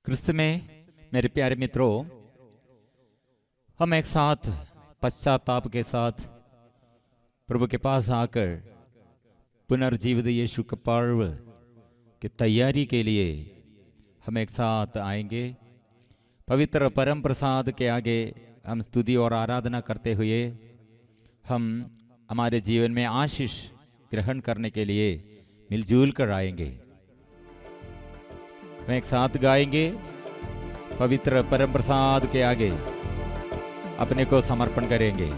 क्रिस्त में मेरे प्यारे मित्रों, हम एक साथ पश्चाताप के साथ प्रभु के पास आकर पुनर्जीवित यीशु के पर्व की तैयारी के लिए हम एक साथ आएंगे। पवित्र परम प्रसाद के आगे हम स्तुति और आराधना करते हुए हम हमारे जीवन में आशीष ग्रहण करने के लिए मिलजुल कर आएंगे। हम एक साथ गाएंगे, पवित्र परम प्रसाद के आगे अपने को समर्पण करेंगे।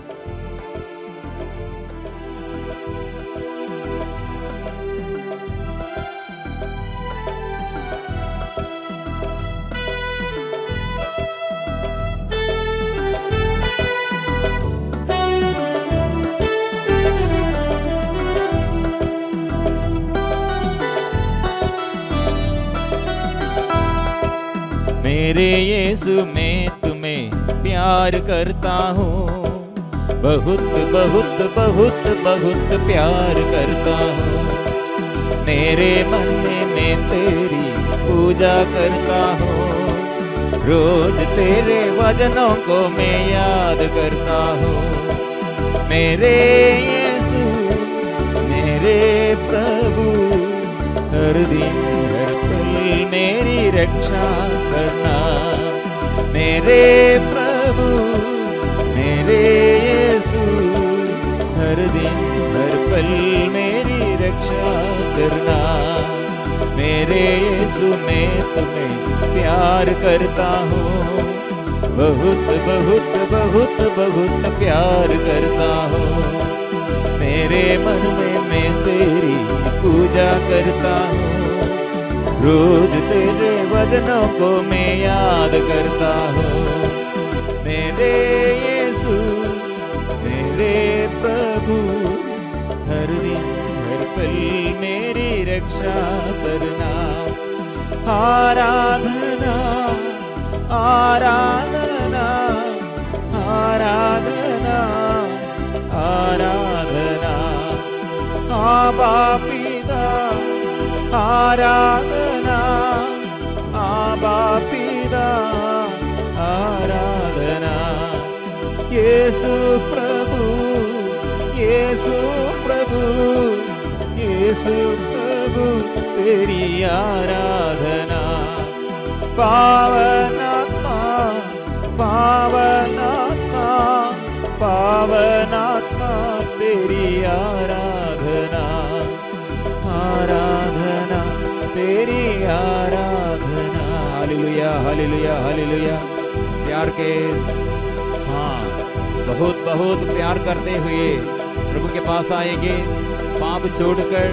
मेरे यीशु मैं तुम्हें प्यार करता हूँ, बहुत बहुत बहुत बहुत प्यार करता हूँ। मेरे मन में मैं तेरी पूजा करता हूँ, रोज तेरे वचनों को मैं याद करता हूँ। मेरे यीशु मेरे प्रभु, हर दिन हर पल मेरी रक्षा करना। मेरे प्रभु मेरे यीशु, हर दिन हर पल मेरी रक्षा करना। मेरे यीशु मैं तुम्हें प्यार करता हूँ, बहुत बहुत बहुत बहुत प्यार करता हूँ। मेरे मन में मैं तेरी पूजा करता हूँ, रोज तेरे वचनों को मैं याद करता हूँ। मेरे यीशु मेरे प्रभु, हर दिन हर पल मेरी रक्षा करना। आराधना आराधना आराधना आराधना, आबा पिता आराधना, आबा पिता आराधना। यीशु प्रभु यीशु प्रभु यीशु प्रभु तेरी आराधना। पावनात्मा पावनात्मा पावनात्मा तेरी आराधना, आराधना तेरी आराधना। Hallelujah hallelujah hallelujah. प्यार के साथ बहुत बहुत प्यार करते हुए प्रभु के पास आएंगे। पाप छोड़कर,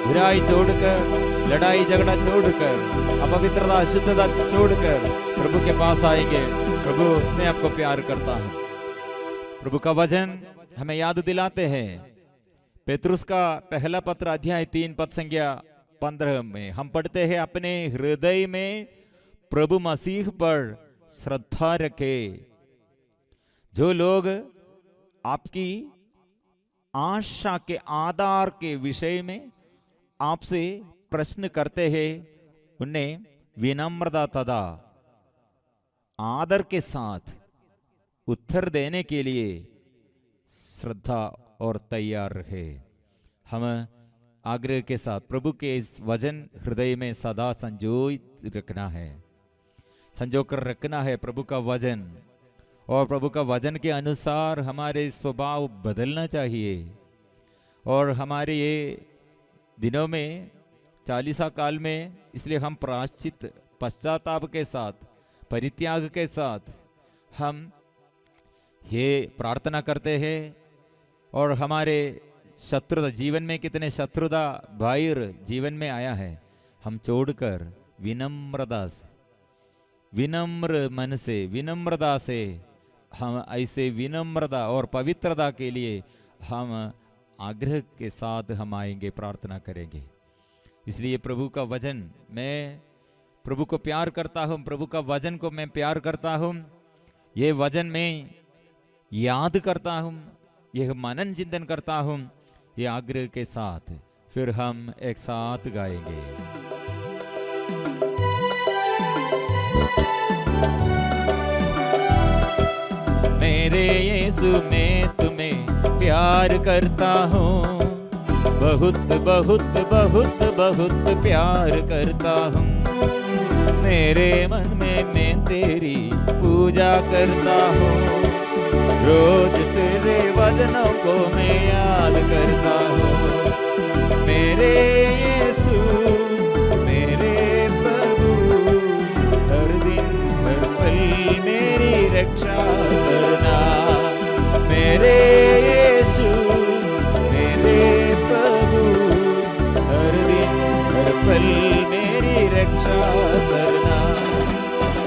बुराई छोड़कर, लड़ाई झगड़ा छोड़कर, अपवित्रता अशुद्धता छोड़कर प्रभु के पास आएंगे। प्रभु मैं आपको प्यार करता हूँ। प्रभु का वचन हमें याद दिलाते हैं। पेतरुस का पहला पत्र अध्याय 3 पद संख्या 15 में हम पढ़ते हैं, अपने हृदय में प्रभु मसीह पर श्रद्धा रखे। जो लोग आपकी आशा के आधार के विषय में आपसे प्रश्न करते हैं, उन्हें विनम्रता तथा आदर के साथ उत्तर देने के लिए श्रद्धा और तैयार रहे। हम आग्रह के साथ प्रभु के इस वचन हृदय में सदा संजोत रखना है, संजो कर रखना है प्रभु का वचन। और प्रभु का वचन के अनुसार हमारे स्वभाव बदलना चाहिए। और हमारे ये दिनों में चालीसा काल में इसलिए हम प्रायश्चित पश्चाताप के साथ, परित्याग के साथ हम ये प्रार्थना करते हैं। और हमारे शत्रुता जीवन में कितने शत्रुता भाईर जीवन में आया है, हम छोड़कर विनम्रता से, विनम्र मन से, विनम्रता से हम ऐसे विनम्रता और पवित्रता के लिए हम आग्रह के साथ हम आएंगे, प्रार्थना करेंगे। इसलिए प्रभु का वचन, मैं प्रभु को प्यार करता हूँ, प्रभु का वचन को मैं प्यार करता हूँ। ये वचन मैं याद करता हूँ, यह मनन चिंतन करता हूँ। ये आग्रह के साथ फिर हम एक साथ गाएंगे। मेरे यीशु मैं तुम्हें प्यार करता हूँ, बहुत बहुत बहुत बहुत प्यार करता हूँ। मेरे मन में मैं तेरी पूजा करता हूँ, रोज तेरे वचनों को मैं याद करता हूँ। मेरे यीशु मेरे प्रभु, हर दिन हर पल मेरी रक्षा करना। मेरे यीशु मेरे प्रभु, हर दिन हर पल मेरी रक्षा करना।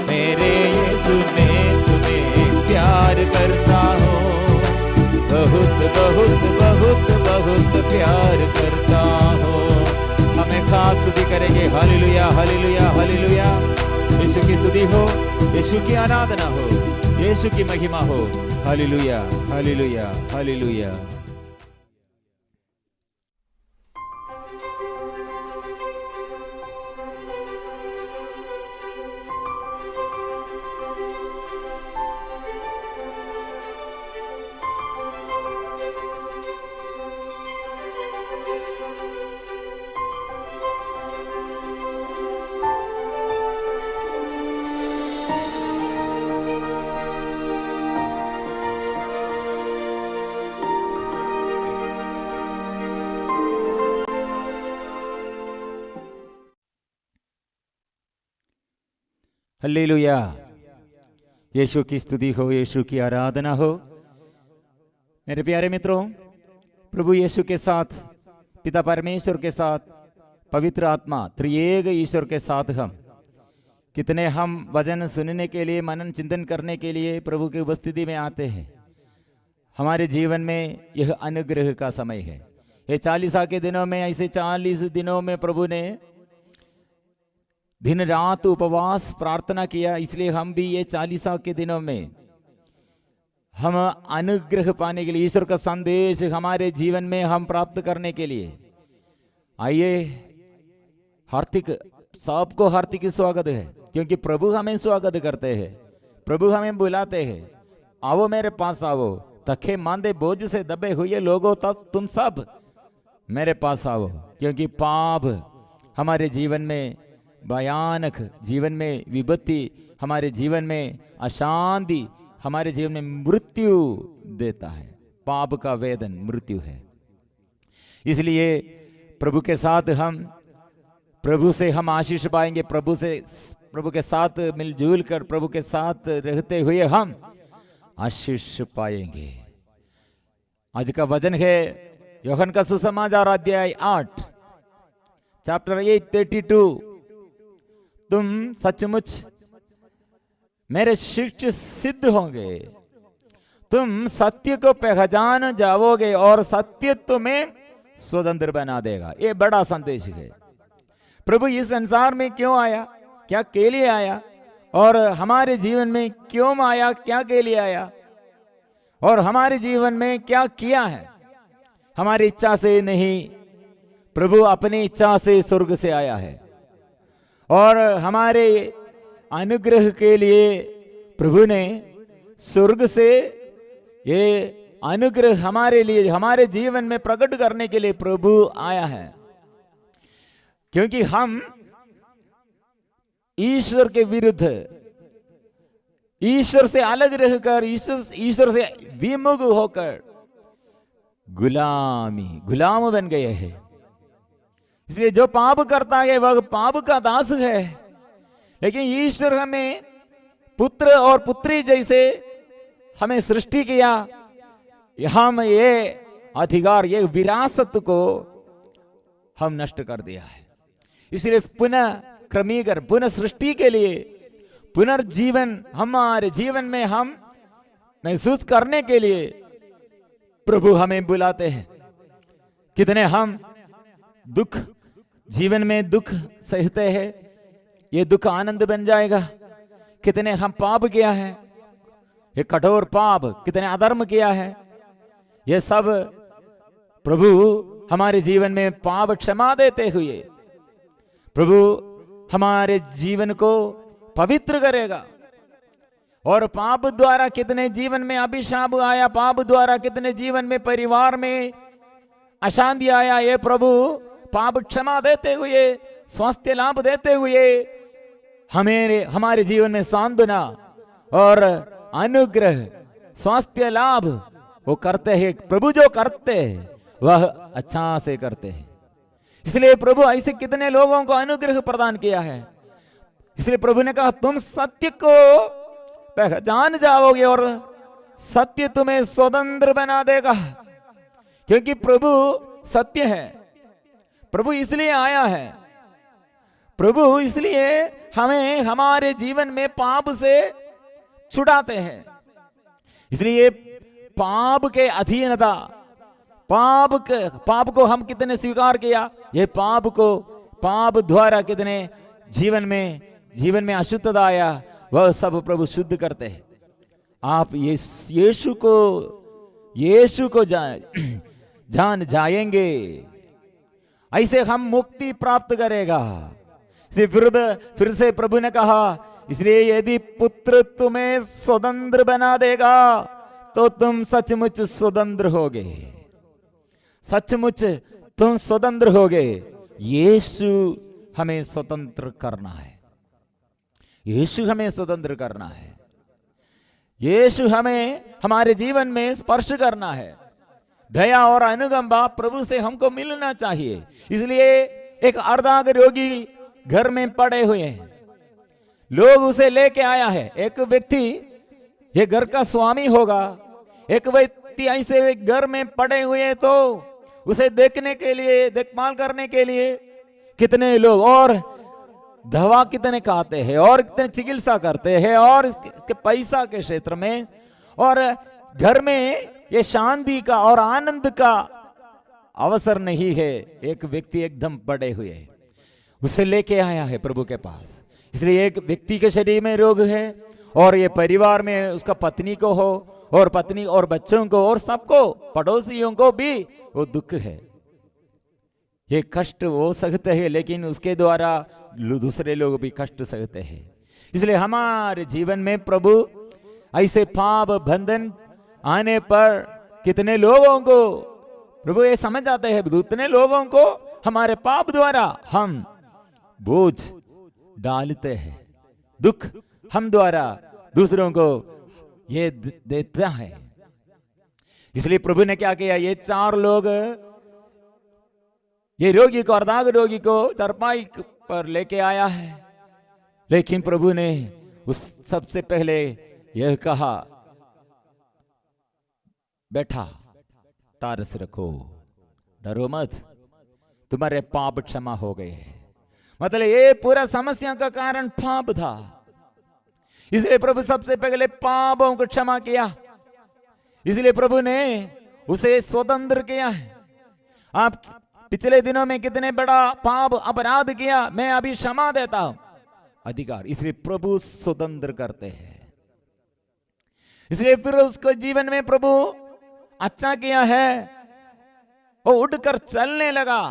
मेरे यीशु मैं तुम्हें प्यार करता हूँ, बहुत बहुत बहुत बहुत प्यार करता हूँ। हम एक साथ स्तुति करेंगे, हालेलुया हालेलुया हालेलुया। यीशु की स्तुति हो, यीशु की आराधना हो, यीशु की महिमा हो। Hallelujah hallelujah hallelujah. हालेलुया। यीशु की स्तुति हो, यीशु की आराधना हो। मेरे प्यारे मित्रों, प्रभु यीशु के साथ, पिता परमेश्वर के साथ, पवित्र आत्मा त्रिएक ईश्वर के साथ कितने हम वचन सुनने के लिए, मनन चिंतन करने के लिए प्रभु की उपस्थिति में आते हैं। हमारे जीवन में यह अनुग्रह का समय है। ये 40 के दिनों में, ऐसे 40 दिनों में प्रभु ने दिन रात उपवास प्रार्थना किया, इसलिए हम भी ये 40 के दिनों में हम अनुग्रह पाने के लिए, ईश्वर का संदेश हमारे जीवन में हम प्राप्त करने के लिए, आइए हार्दिक, सबको हार्दिक स्वागत है, क्योंकि प्रभु हमें स्वागत करते हैं, प्रभु हमें बुलाते हैं। आओ मेरे पास आओ, थके मांदे बोझ से दबे हुए लोगों, तब तुम सब मेरे पास आओ, क्योंकि पाप हमारे जीवन में भयानक, जीवन में विपत्ति, हमारे जीवन में अशांति, हमारे जीवन में मृत्यु देता है। पाप का वेदन मृत्यु है। इसलिए प्रभु के साथ हम, प्रभु से हम आशीष पाएंगे, प्रभु के साथ मिलजुल कर, प्रभु के साथ रहते हुए हम आशीष पाएंगे। आज का वचन है यूहन्ना का सुसमाचार अध्याय 8, चैप्टर 8:32। तुम सचमुच मेरे शिष्य सिद्ध होंगे, तुम सत्य को पहचान जाओगे और सत्य तुम्हें स्वतंत्र बना देगा। ये बड़ा संदेश है। प्रभु इस संसार में क्यों आया, क्या के लिए आया, और हमारे जीवन में क्यों आया, क्या के लिए आया, और हमारे जीवन में क्या किया है। हमारी इच्छा से नहीं, प्रभु अपनी इच्छा से स्वर्ग से आया है, और हमारे अनुग्रह के लिए प्रभु ने स्वर्ग से ये अनुग्रह हमारे लिए, हमारे जीवन में प्रकट करने के लिए प्रभु आया है। क्योंकि हम ईश्वर के विरुद्ध, ईश्वर से अलग रहकर, ईश्वर से विमुख होकर गुलाम बन गए हैं। इसलिए जो पाप करता है वह पाप का दास है। लेकिन ईश्वर हमें पुत्र और पुत्री जैसे हमें सृष्टि किया, हम ये अधिकार, ये विरासत को हम नष्ट कर दिया है। इसलिए पुनः क्रमीकरण, पुनः सृष्टि के लिए, पुनर्जीवन हमारे जीवन में हम महसूस करने के लिए प्रभु हमें बुलाते हैं। कितने हम दुख, जीवन में दुख सहते हैं, ये दुख आनंद बन जाएगा। कितने हम पाप किया है, ये कठोर पाप, कितने अधर्म किया है, ये सब प्रभु हमारे जीवन में पाप क्षमा देते हुए प्रभु हमारे जीवन को पवित्र करेगा। और पाप द्वारा कितने जीवन में अभिशाप आया, पाप द्वारा कितने जीवन में परिवार में अशांति आया। ये प्रभु पाप क्षमा देते हुए, स्वास्थ्य लाभ देते हुए हमारे जीवन में सांत्वना और अनुग्रह, स्वास्थ्य लाभ वो करते हैं। प्रभु जो करते हैं वह अच्छा से करते हैं। इसलिए प्रभु ऐसे कितने लोगों को अनुग्रह प्रदान किया है। इसलिए प्रभु ने कहा तुम सत्य को पहचान जाओगे और सत्य तुम्हें स्वतंत्र बना देगा। क्योंकि प्रभु सत्य है। प्रभु इसलिए आया है, प्रभु इसलिए हमें हमारे जीवन में पाप से छुड़ाते हैं। इसलिए पाप के अधीनता, पाप को हम कितने स्वीकार किया, ये पाप द्वारा कितने जीवन में अशुद्धता आया, वह सब प्रभु शुद्ध करते हैं। आप यीशु को जान जाएंगे, ऐसे हम मुक्ति प्राप्त करेगा। फिर से प्रभु ने कहा, इसलिए यदि पुत्र तुम्हें स्वतंत्र बना देगा तो तुम सचमुच स्वतंत्र होगे, सचमुच तुम स्वतंत्र होगे। यीशु हमें स्वतंत्र करना है, यीशु हमें स्वतंत्र करना है, यीशु हमें हमारे जीवन में स्पर्श करना है। दया और अनुकंपा प्रभु से हमको मिलना चाहिए। इसलिए एक अर्धांग रोगी घर में पड़े हुए हैं, लोग उसे लेके आया है। एक व्यक्ति ये घर का स्वामी होगा, एक व्यक्ति ऐसे घर में पड़े हुए हैं तो उसे देखने के लिए, देखभाल करने के लिए कितने लोग और दवा कितने खाते हैं और कितने चिकित्सा करते हैं और इसके पैसा के क्षेत्र में, और घर में ये शांति का और आनंद का अवसर नहीं है। एक व्यक्ति एकदम पड़े हुए है, उसे लेके आया है प्रभु के पास। इसलिए एक व्यक्ति के शरीर में रोग है और ये परिवार में उसका पत्नी को हो और पत्नी और बच्चों को और सबको, पड़ोसियों को भी वो दुख है, ये कष्ट वो सहते हैं, लेकिन उसके द्वारा दूसरे लोग भी कष्ट सहते हैं। इसलिए हमारे जीवन में प्रभु ऐसे पाप बंधन आने पर कितने लोगों को प्रभु ये समझ आते हैं, उतने लोगों को हमारे पाप द्वारा हम बोझ डालते हैं, दुख हम द्वारा दूसरों को ये देता है। इसलिए प्रभु ने क्या किया, ये चार लोग ये रोगी को, अर्धांग रोगी को चारपाई पर लेके आया है, लेकिन प्रभु ने उस सबसे पहले यह कहा, बैठा, तारस रखो, डरो मत, तुम्हारे पाप क्षमा हो गए। मतलब ये पूरा समस्या का कारण पाप था। इसलिए प्रभु सबसे पहले पापों को क्षमा किया, इसलिए प्रभु ने उसे स्वतंत्र किया है। आप पिछले दिनों में कितने बड़ा पाप अपराध किया, मैं अभी क्षमा देता हूं, अधिकार। इसलिए प्रभु स्वतंत्र करते हैं। इसलिए फिर उसको जीवन में प्रभु अच्छा किया है, वो उठकर चलने लगा।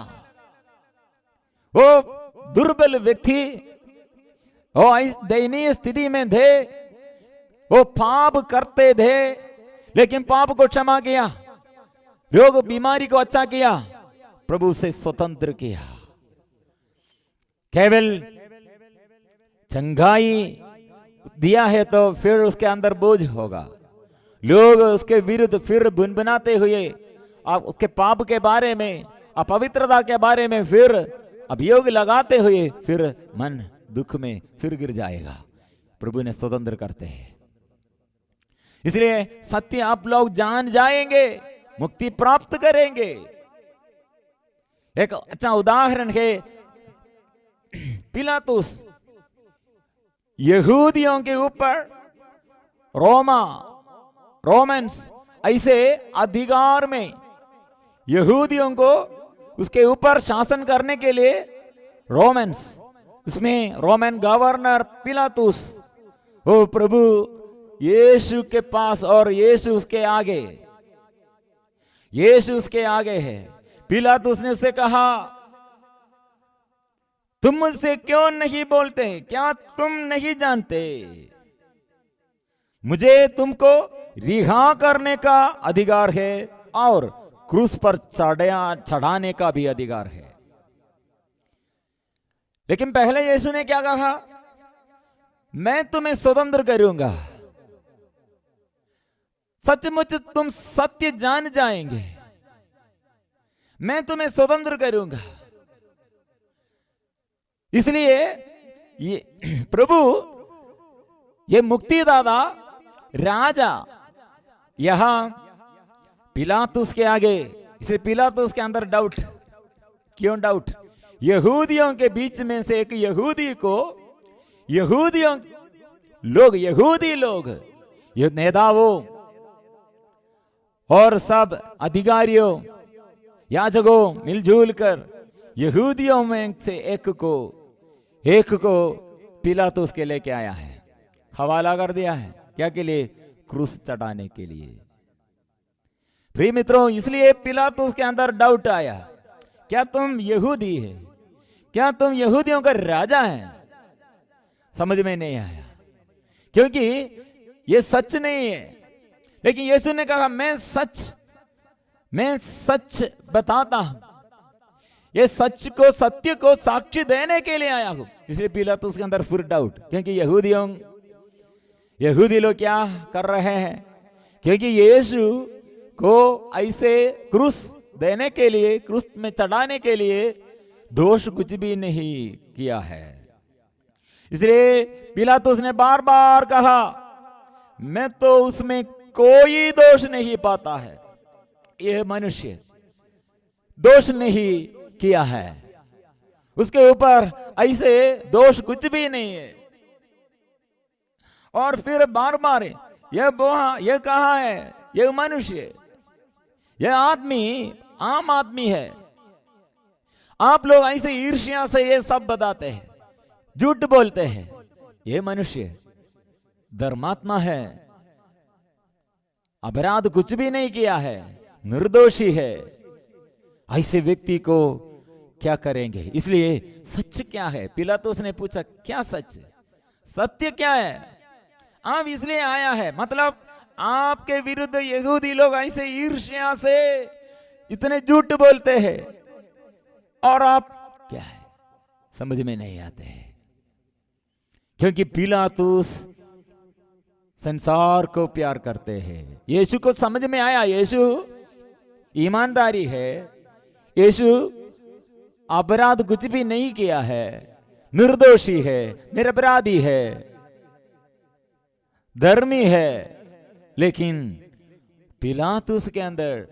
वो दुर्बल व्यक्ति वो दयनीय स्थिति में थे, वो पाप करते थे, लेकिन पाप को क्षमा किया, रोग बीमारी को अच्छा किया, प्रभु से स्वतंत्र किया। केवल चंगाई दिया है तो फिर उसके अंदर बोझ होगा, लोग उसके विरुद्ध फिर बुनबुनाते हुए आप उसके पाप के बारे में, अपवित्रता के बारे में फिर अभियोग लगाते हुए फिर मन दुख में फिर गिर जाएगा। प्रभु ने स्वतंत्र करते हैं। इसलिए सत्य आप लोग जान जाएंगे, मुक्ति प्राप्त करेंगे। एक अच्छा उदाहरण है, पिलातुस यहूदियों के ऊपर रोमन्स ऐसे अधिकार में यहूदियों को उसके ऊपर शासन करने के लिए रोमन्स, उसमें रोमन गवर्नर पिलातुस, वो प्रभु यीशु के पास और यीशु उसके आगे है। पिलातुस ने उससे कहा, तुम मुझसे क्यों नहीं बोलते? क्या तुम नहीं जानते मुझे तुमको रिहा करने का अधिकार है और क्रूस पर चढ़ाने का भी अधिकार है। लेकिन पहले यीशु ने क्या कहा? मैं तुम्हें स्वतंत्र करूंगा, सचमुच तुम सत्य जान जाएंगे, मैं तुम्हें स्वतंत्र करूंगा। इसलिए ये प्रभु, ये मुक्तिदाता राजा यहां पिलातुस के आगे, इसलिए पिलातुस के अंदर डाउट। क्यों डाउट? यहूदियों के बीच में से एक यहूदी को यहूदी लोग ये नेताओं और सब अधिकारियों याजकों मिलजुल कर यहूदियों में से एक को पिलातुस के लेके आया है, हवाला कर दिया है। क्या के लिए? क्रूस चढ़ाने के लिए। प्रिय मित्रों, इसलिए पिलातुस के अंदर डाउट आया, क्या तुम यहूदी है? क्या तुम यहूदियों का राजा है? समझ में नहीं आया, क्योंकि ये सच नहीं है। लेकिन यीशु ने कहा मैं सच बताता हूं, ये सत्य को साक्षी देने के लिए आया हूं। इसलिए पिलातुस के अंदर फिर डाउट, क्योंकि यहूदी लोग क्या कर रहे हैं? क्योंकि यीशु को ऐसे क्रूस देने के लिए, क्रूस में चढ़ाने के लिए दोष कुछ भी नहीं किया है। इसलिए पिलातुस ने बार बार कहा मैं तो उसमें कोई दोष नहीं पाता है, यह मनुष्य दोष नहीं किया है, उसके ऊपर ऐसे दोष कुछ भी नहीं है। और फिर बार बार ये कहा है, यह मनुष्य, यह आदमी आम आदमी है। आप लोग ऐसे ईर्ष्या से ये सब बताते हैं, झूठ बोलते हैं। यह मनुष्य धर्मात्मा है, अपराध कुछ भी नहीं किया है, निर्दोषी है। ऐसे व्यक्ति को क्या करेंगे? इसलिए सच क्या है? पिलातुस ने पूछा क्या सच, सत्य क्या है? आप इसलिए आया है, मतलब आपके विरुद्ध यहूदी लोग ऐसे ईर्ष्या से इतने झूठ बोलते हैं और आप क्या है समझ में नहीं आते हैं। क्योंकि पिलातुस संसार को प्यार करते हैं। यीशु को समझ में आया यीशु ईमानदारी है, यीशु अपराध कुछ भी नहीं किया है, निर्दोषी है, निरपराधी है, धर्मी है। लेकिन पिलातुस के अंदर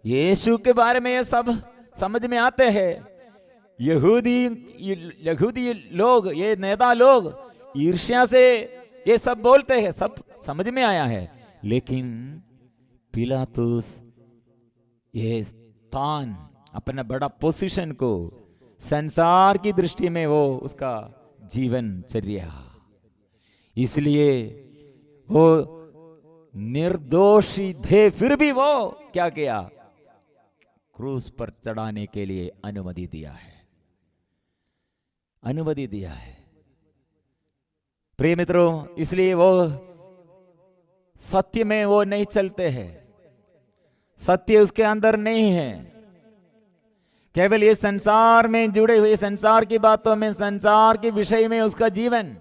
यीशु के बारे में ये सब समझ में आते हैं। यहूदी लोग, ये नेता लोग ईर्ष्या से ये सब बोलते हैं, सब समझ में आया है। लेकिन पिलातुस ये स्थान, अपना बड़ा पोजीशन को संसार की दृष्टि में वो उसका जीवनचर्या, इसलिए वो निर्दोषी थे, फिर भी वो क्या किया? क्रूस पर चढ़ाने के लिए अनुमति दिया है, अनुमति दिया है। प्रिय मित्रों, इसलिए वो सत्य में वो नहीं चलते हैं, सत्य उसके अंदर नहीं है। केवल ये संसार में जुड़े हुए, संसार की बातों में, संसार के विषय में उसका जीवन।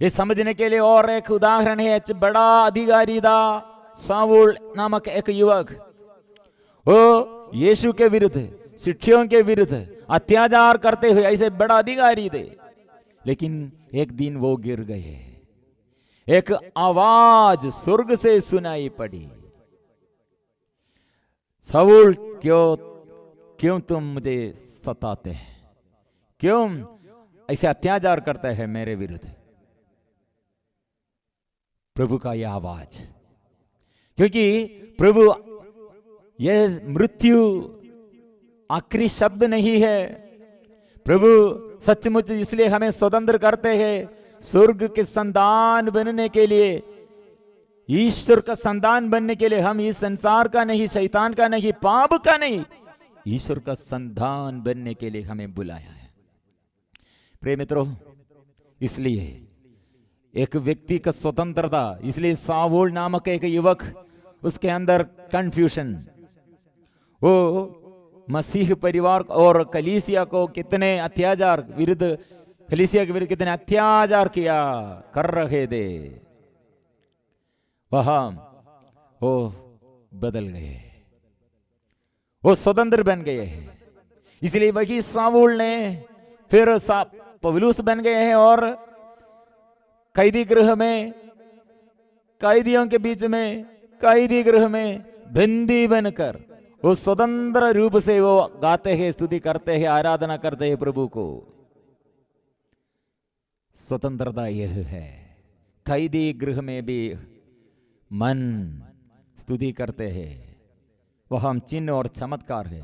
ये समझने के लिए और एक उदाहरण है, बड़ा अधिकारी था साउल नामक एक युवक। वो यीशु के विरुद्ध, शिष्यों के विरुद्ध अत्याचार करते हुए ऐसे बड़ा अधिकारी थे। लेकिन एक दिन वो गिर गए, एक आवाज स्वर्ग से सुनाई पड़ी, साउल क्यों तुम मुझे सताते हैं, क्यों ऐसे अत्याचार करते हैं मेरे विरुद्ध? प्रभु का यह आवाज, क्योंकि प्रभु यह मृत्यु आखिरी शब्द नहीं है। प्रभु सचमुच इसलिए हमें स्वतंत्र करते हैं, स्वर्ग के संतान बनने के लिए, ईश्वर का संतान बनने के लिए। हम इस संसार का नहीं, शैतान का नहीं, पाप का नहीं, ईश्वर का संतान बनने के लिए हमें बुलाया है। प्रिय मित्रों, इसलिए एक व्यक्ति का स्वतंत्रता, इसलिए सावूल नामक एक युवक, उसके अंदर कंफ्यूजन, वो मसीह परिवार और कलीसिया को कितने अत्याचार विरुद्ध, कलीसिया के विरुद्ध कितने अत्याचार किया कर रहे थे, वहां वो बदल गए, वो स्वतंत्र बन गए हैं। इसलिए वही सावूल ने फिर पौलुस बन गए हैं और कैदी गृह में, कैदियों के बीच में, कैदी गृह में बंदी बनकर वो स्वतंत्र रूप से वो गाते हैं, स्तुति करते हैं, आराधना करते हैं प्रभु को। स्वतंत्रता यह है, कैदी गृह में भी मन स्तुति करते हैं, वह हम चिन्ह और चमत्कार है।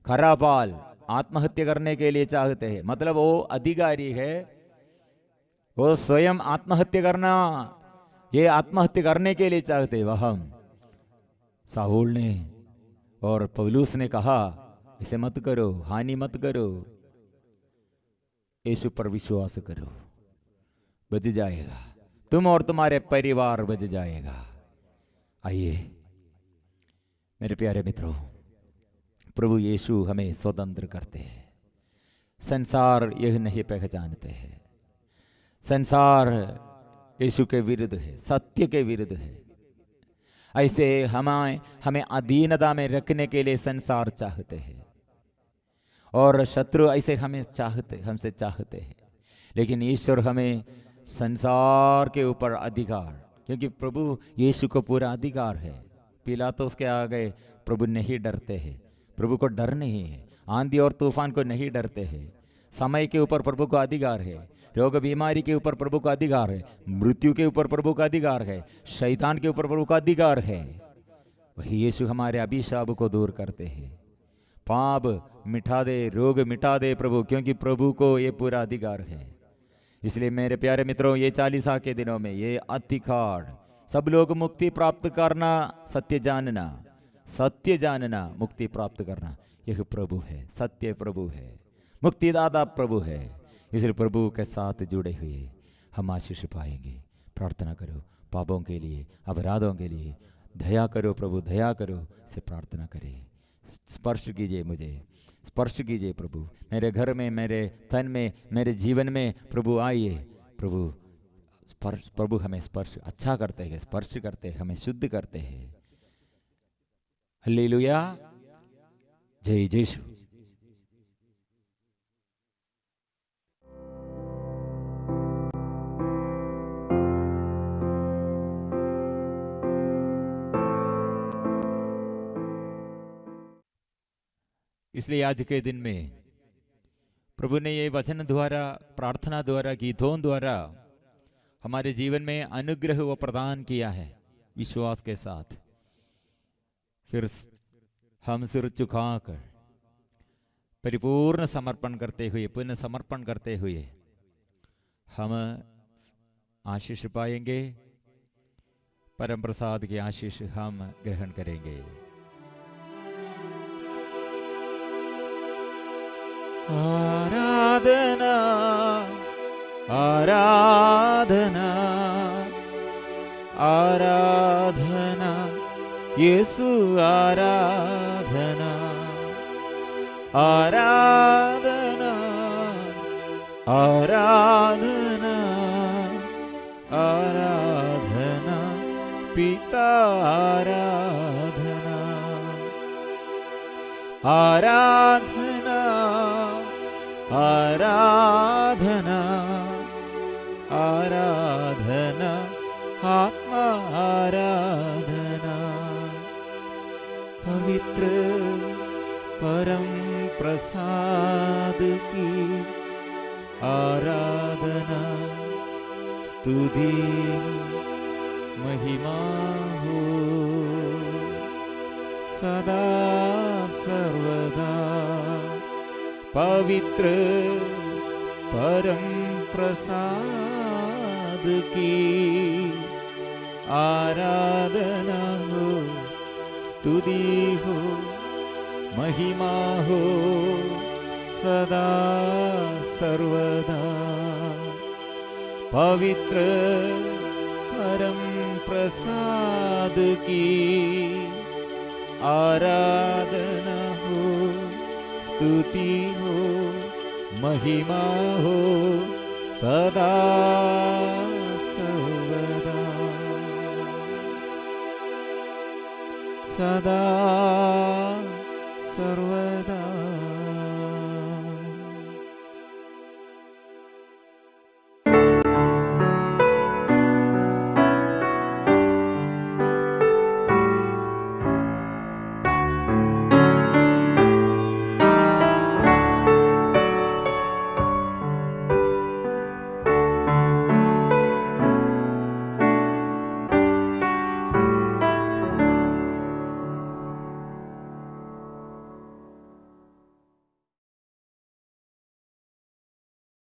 खरापाल आत्महत्या करने के लिए चाहते हैं, मतलब वो अधिकारी है, वो स्वयं आत्महत्या करना, ये आत्महत्या करने के लिए चाहते। वह सावूल ने और पौलुस ने कहा ऐसे मत करो, हानि मत करो, यीशु पर विश्वास करो, बच जाएगा, तुम और तुम्हारे परिवार बच जाएगा। आइए मेरे प्यारे मित्रों, प्रभु यीशु हमें स्वतंत्र करते हैं। संसार यह नहीं पहचानते हैं, संसार यीशु के विरुद्ध है, सत्य के विरुद्ध है। ऐसे हमें अधीनता में रखने के लिए संसार चाहते हैं और शत्रु ऐसे हमसे चाहते हैं, लेकिन ईश्वर हमें संसार के ऊपर अधिकार, क्योंकि प्रभु यीशु को पूरा अधिकार है। पिलातुस के आगे प्रभु नहीं डरते हैं, प्रभु को डर नहीं है, आंधी और तूफान को नहीं डरते हैं। समय के ऊपर प्रभु को अधिकार है, रोग बीमारी के ऊपर प्रभु का अधिकार है, मृत्यु के ऊपर प्रभु का अधिकार है, शैतान के ऊपर प्रभु का अधिकार है। वही यीशु हमारे अभिशाप को दूर करते हैं, पाप मिटा दे, रोग मिटा दे प्रभु, क्योंकि प्रभु को ये पूरा अधिकार है। इसलिए मेरे प्यारे मित्रों, ये 40 के दिनों में ये अधिकार, सब लोग मुक्ति प्राप्त करना, सत्य जानना, मुक्ति प्राप्त करना, यह प्रभु है, सत्य प्रभु है, मुक्तिदाता प्रभु है। इसलिए प्रभु के साथ जुड़े हुए हम आशीष पाएंगे। प्रार्थना करो पापों के लिए, अपराधों के लिए, दया करो प्रभु, दया करो से प्रार्थना करें। स्पर्श कीजिए, मुझे स्पर्श कीजिए प्रभु, मेरे घर में, मेरे तन में, मेरे जीवन में प्रभु आइए। प्रभु हमें स्पर्श अच्छा करते हैं, स्पर्श करते हैं, हमें शुद्ध करते हैं। हालेलुया, जय यीशु। इसलिए आज के दिन में प्रभु ने ये वचन द्वारा, प्रार्थना द्वारा, गीतों द्वारा हमारे जीवन में अनुग्रह वो प्रदान किया है विश्वास के साथ। फिर हम सिर झुकाकर परिपूर्ण समर्पण करते हुए, पुण्य समर्पण करते हुए हम आशीष पाएंगे। परम प्रसाद की आशीष हम ग्रहण करेंगे। आराधना आराधना आराधना यीशु, आराधना आराधना आराधना आराधना पिता, आराधना आराधना आराधना आराधना आत्मा, आराधना पवित्र परम प्रसाद की आराधना, स्तुति महिमा हो सदा सर्वदा। पवित्र परम प्रसाद की आराधना हो, स्तुति हो, महिमा हो सदा सर्वदा। पवित्र परम प्रसाद की आराधना हो, स्तुति हो, महिमा हो सदा सर्वदा, सदा